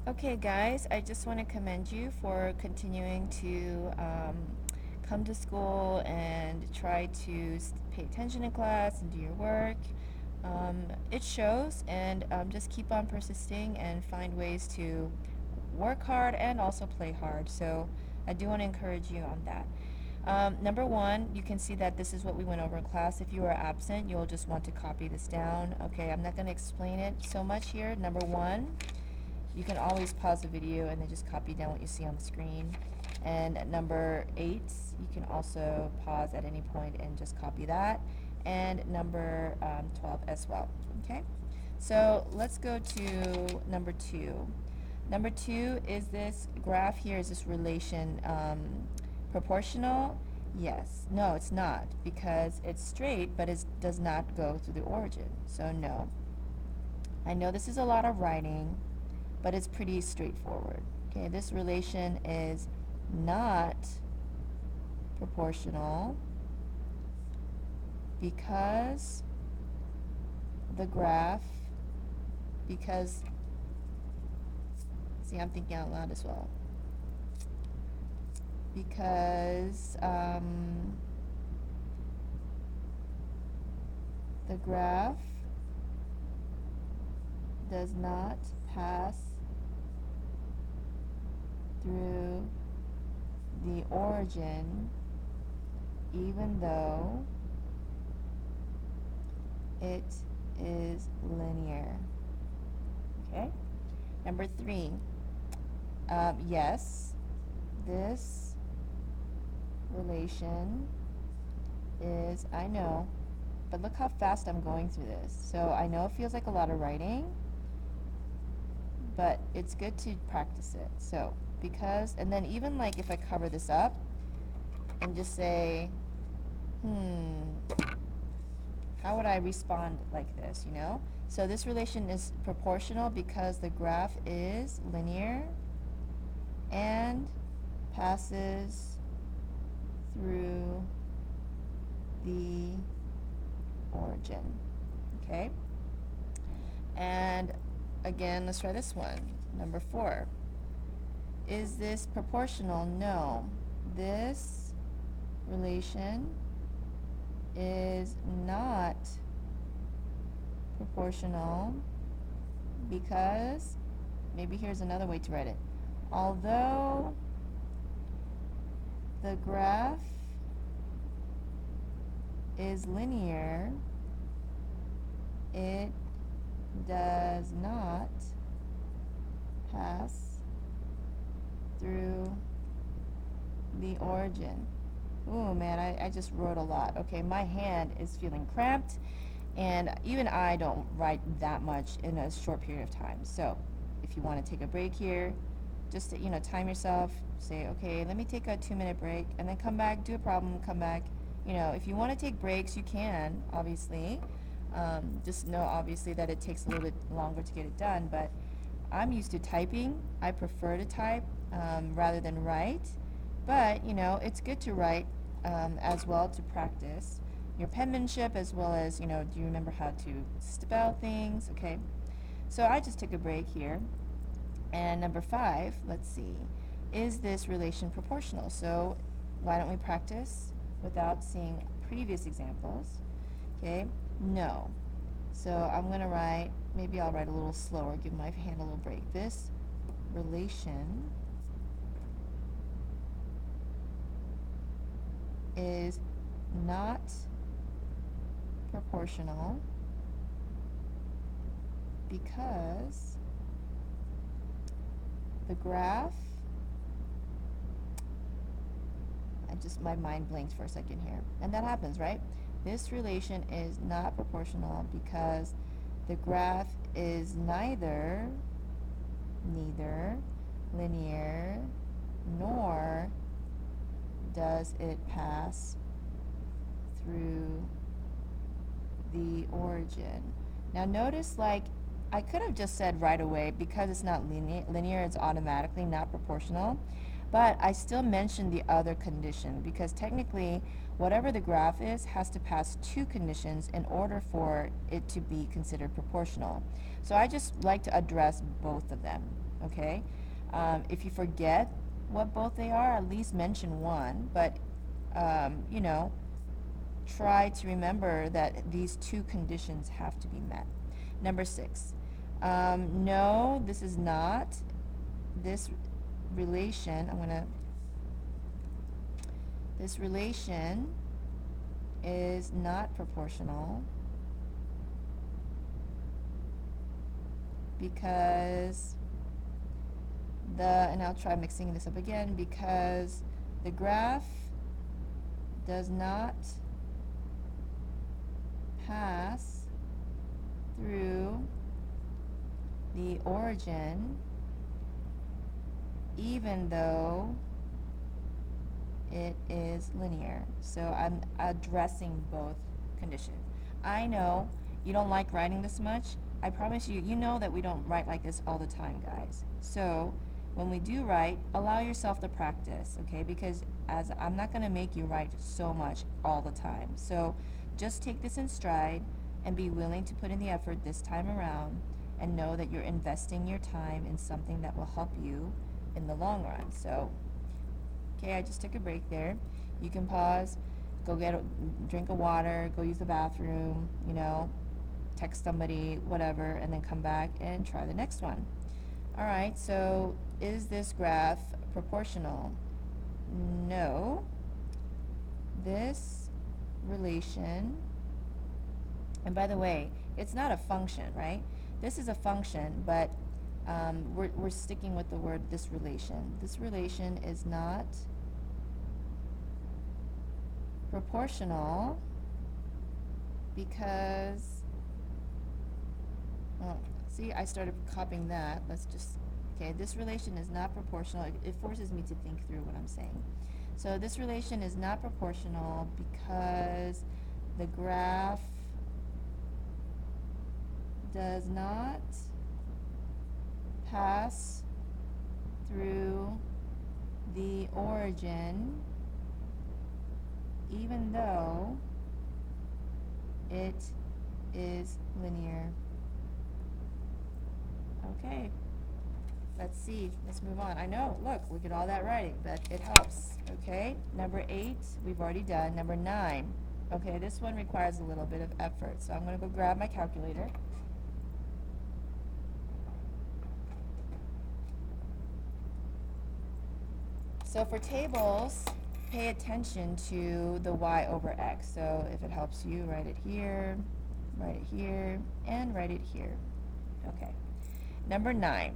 Okay, guys, I just want to commend you for continuing to come to school and try to pay attention in class and do your work. It shows, and just keep on persisting and find ways to work hard and also play hard. So I do want to encourage you on that. Number one, you can see that this is what we went over in class. If you are absent, you'll just want to copy this down. Okay, I'm not going to explain it so much here. Number one, you can always pause the video and then just copy down what you see on the screen. And at number 8, you can also pause at any point and just copy that. And number 12 as well. Okay? So let's go to number 2. Number 2 is this graph here, is this relation proportional? Yes. No, it's not, because it's straight, but it does not go through the origin. So no. I know this is a lot of writing, but it's pretty straightforward. Okay, this relation is not proportional because the graph, because, see, I'm thinking out loud as well, because the graph does not pass through the origin even though it is linear. Okay? Number 3, yes, this relation is, I know, but look how fast I'm going through this. So I know it feels like a lot of writing, but it's good to practice it. So because, and then even like if I cover this up and just say, how would I respond like this, you know? So this relation is proportional because the graph is linear and passes through the origin. Okay? And again, let's try this one. Number 4. Is this proportional? No. This relation is not proportional because, maybe here's another way to write it. Although the graph is linear, it does not pass through the origin. Ooh, man, I just wrote a lot. Okay, my hand is feeling cramped, and even I don't write that much in a short period of time. So if you want to take a break here, just to, time yourself, say, okay, let me take a 2-minute break, and then come back, do a problem, come back. If you want to take breaks, you can, obviously. Just know, obviously, that it takes a little bit longer to get it done, but I'm used to typing. I prefer to type rather than write. But, it's good to write as well to practice your penmanship, as well as, do you remember how to spell things? Okay. So I just took a break here. And number 5, let's see, is this relation proportional? So why don't we practice without seeing previous examples? Okay. No. So I'm going to write, maybe I'll write a little slower, give my hand a little break. This relation is not proportional because the graph, my mind blinks for a second here, and that happens, right? This relation is not proportional because the graph is neither linear nor does it pass through the origin. Now notice, like, I could have just said right away, because it's not linear, it's automatically not proportional. But I still mentioned the other condition, because technically, whatever the graph is has to pass 2 conditions in order for it to be considered proportional. So I just like to address both of them. okay? If you forget what both they are, at least mention one, but you know, try to remember that these two conditions have to be met. Number 6, no, this is not, this relation, this relation is not proportional because and I'll try mixing this up again, because the graph does not pass through the origin even though it is linear. So I'm addressing both conditions. I know you don't like writing this much. I promise you, you know that we don't write like this all the time, guys. So when we do write, allow yourself to practice, okay? Because as I'm not going to make you write so much all the time. So just take this in stride and be willing to put in the effort this time around, and know that you're investing your time in something that will help you in the long run. So, okay, I just took a break there. You can pause, go get a drink of water, go use the bathroom, you know, text somebody, whatever, and then come back and try the next one. All right, so is this graph proportional? No. This relation, and by the way, it's not a function, right? This is a function, but we're sticking with the word this relation. This relation is not proportional because, oh, see, I started copying that. Let's just, okay, this relation is not proportional. It forces me to think through what I'm saying. So this relation is not proportional because the graph does not pass through the origin even though it is linear. Okay, let's see. Let's move on. I know, look at all that writing, but it helps. Okay, number 8, we've already done. Number 9. Okay, this one requires a little bit of effort, so I'm going to go grab my calculator. So for tables, pay attention to the y over x. So if it helps you, write it here, and write it here. Okay. Number 9.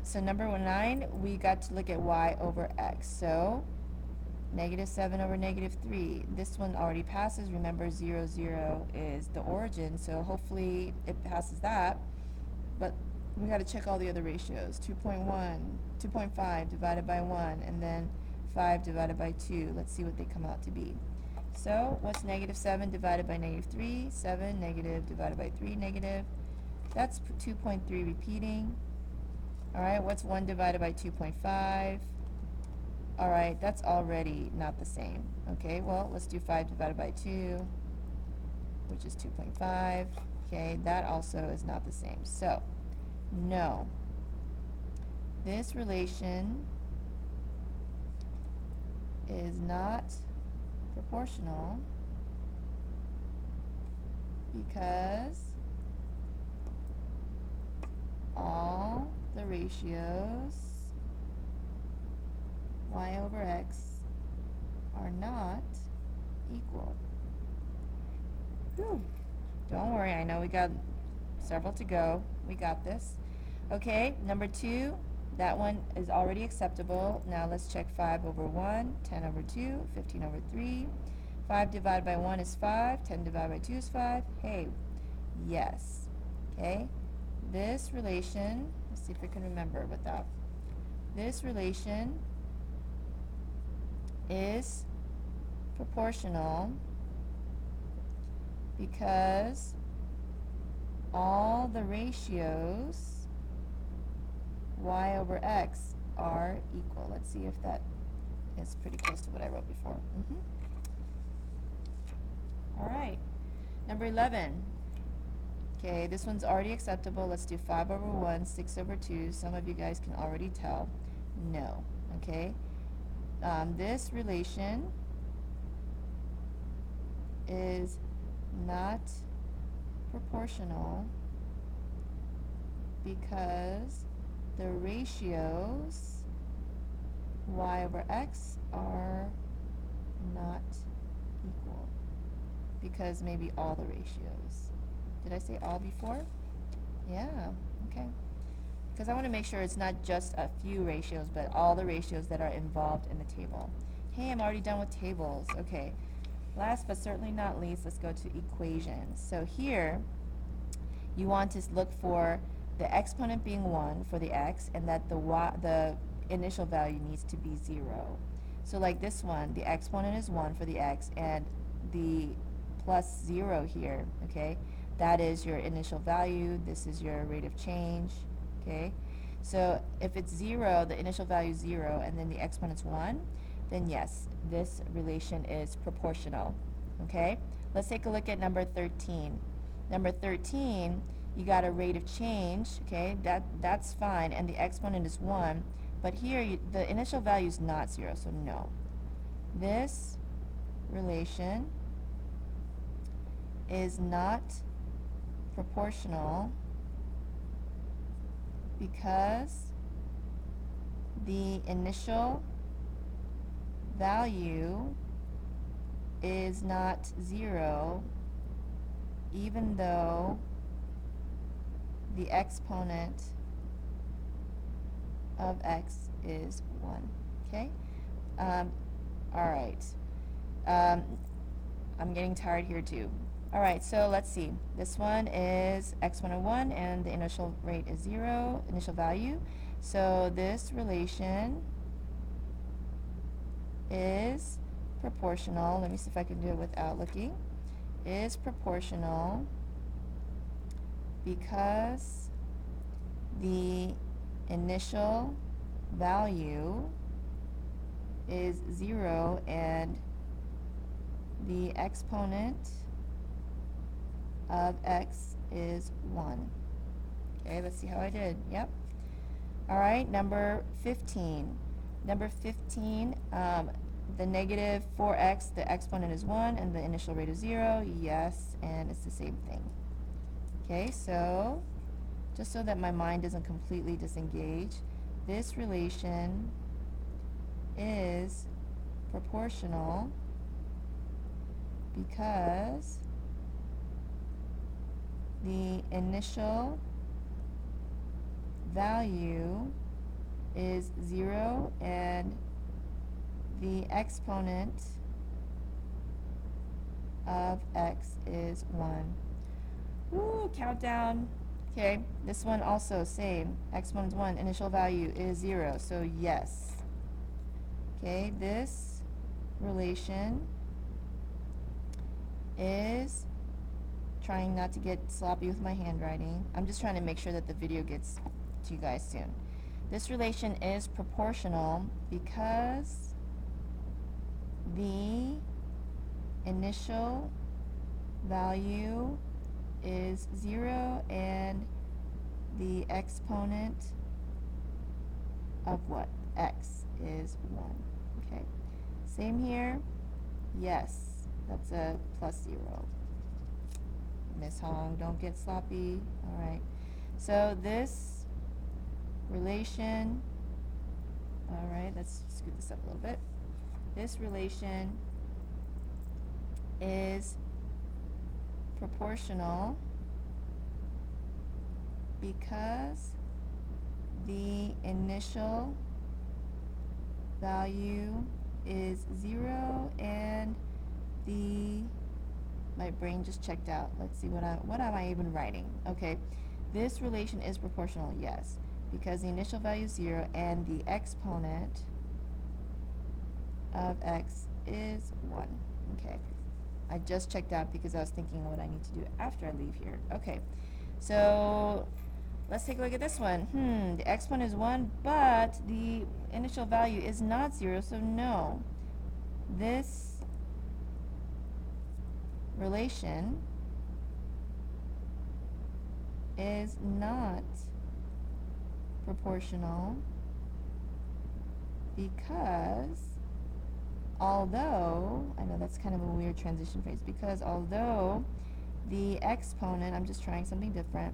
So number 9, we got to look at y over x. So negative 7 over negative 3. This one already passes. Remember, 0, 0 is the origin, so hopefully it passes that. But we got to check all the other ratios. 2.1, 2.5 divided by 1, and then 5 divided by 2. Let's see what they come out to be. So what's negative 7 divided by negative 3? 7 negative divided by 3 negative. That's 2.3 repeating. All right, what's 1 divided by 2.5? All right, that's already not the same. Okay, well, let's do 5 divided by 2, which is 2.5. Okay, that also is not the same. So, no. This relation is not proportional because all the ratios y over x are not equal. Whew. Don't worry, I know we got several to go. We got this. Okay, number 2, that one is already acceptable. Now let's check 5 over 1, 10 over 2, 15 over 3. 5 divided by 1 is 5, 10 divided by 2 is 5. Hey, yes. Okay, this relation, let's see if I can remember without. This relation is proportional because all the ratios y over x are equal. Let's see if that is pretty close to what I wrote before. All right, number 11. Okay, this one's already acceptable. Let's do 5 over 1, 6 over 2. Some of you guys can already tell. No. Okay? This relation is not proportional because the ratios y over x are not equal. Because maybe all the ratios. Did I say all before? Yeah, okay. Because I want to make sure it's not just a few ratios, but all the ratios that are involved in the table. Hey, I'm already done with tables. Okay. Last but certainly not least, let's go to equations. So here, you want to look for the exponent being 1 for the x, and that the initial value needs to be 0. So like this one, the exponent is 1 for the x, and the plus 0 here, okay? That is your initial value. This is your rate of change, okay? So if it's 0, the initial value is 0, and then the exponent's 1, then yes, this relation is proportional, okay? Let's take a look at number 13. Number 13, you got a rate of change, okay? That's fine, and the exponent is 1. But here, the initial value is not 0, so no. This relation is not proportional because the initial value is not 0, even though the exponent of x is 1. Okay? All right. I'm getting tired here too. All right, so let's see. This one is x101, and the initial rate is 0, initial value. So this relation is proportional. Let me see if I can do it without looking. Is proportional because the initial value is 0 and the exponent of x is 1. Okay, let's see how I did. Yep. All right, number 15. Number 15, the negative 4x, the exponent is 1 and the initial rate is 0. Yes, and it's the same thing. Okay, so just so that my mind doesn't completely disengage, this relation is proportional because the initial value is 0 and the exponent of x is 1. Woo, countdown. Okay, this one also same. Exponent is 1, initial value is 0, so yes. Okay, this relation is, trying not to get sloppy with my handwriting. I'm just trying to make sure that the video gets to you guys soon. This relation is proportional because the initial value is 0 and the exponent of what? X is 1. Okay. Same here. Yes, that's a plus 0. Miss Hong, don't get sloppy. All right. So this relation, all right, let's scoot this up a little bit. This relation is proportional because the initial value is 0 and the, my brain just checked out. Let's see, what am I even writing? Okay, this relation is proportional, yes, because the initial value is 0 and the exponent of x is 1. Okay, I just checked out because I was thinking what I need to do after I leave here. Okay, so let's take a look at this one. The exponent is 1, but the initial value is not 0, so no. This relation is not proportional because although, I know that's kind of a weird transition phrase, because although the exponent, I'm just trying something different,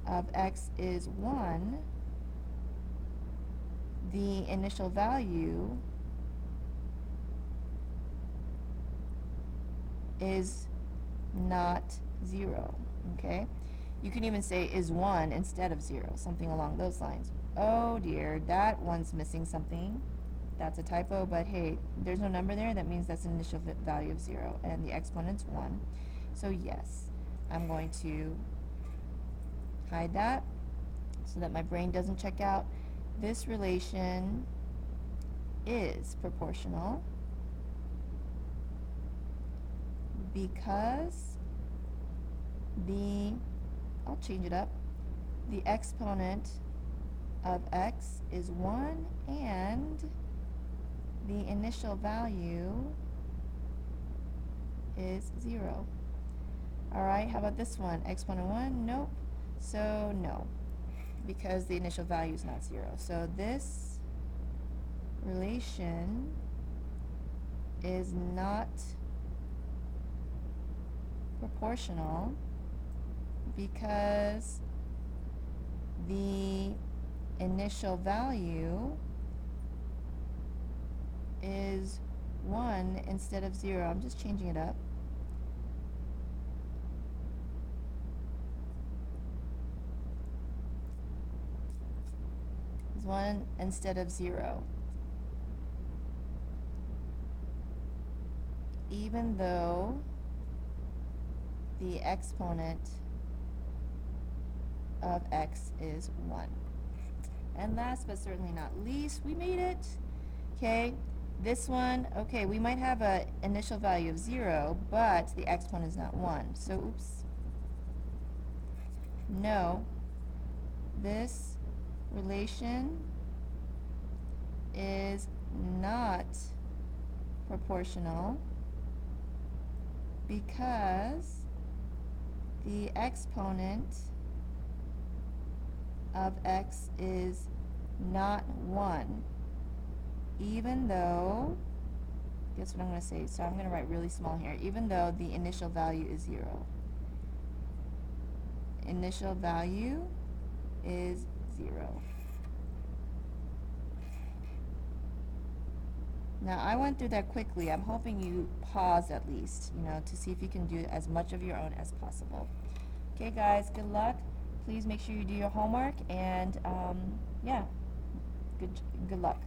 of x is 1, the initial value is not 0, okay? You can even say is 1 instead of 0, something along those lines. Oh dear, that one's missing something. That's a typo, but hey, there's no number there. That means that's an initial value of 0, and the exponent's 1. So yes, I'm going to hide that so that my brain doesn't check out. This relation is proportional because I'll change it up, the exponent of x is 1 and the initial value is 0. Alright, how about this one? Exponent 1? Nope. So no, because the initial value is not 0. So this relation is not proportional because the initial value is 1 instead of 0. I'm just changing it up. It's 1 instead of 0. Even though the exponent of x is 1. And last but certainly not least, we made it. Okay, this one, okay, we might have an initial value of 0, but the exponent is not 1. So, oops. No, this relation is not proportional because the exponent of x is not 1, even though, guess what I'm going to say? So I'm going to write really small here. Even though the initial value is 0. Initial value is 0. Now, I went through that quickly. I'm hoping you pause at least, to see if you can do as much of your own as possible. Okay, guys, good luck. Please make sure you do your homework, and yeah, good luck.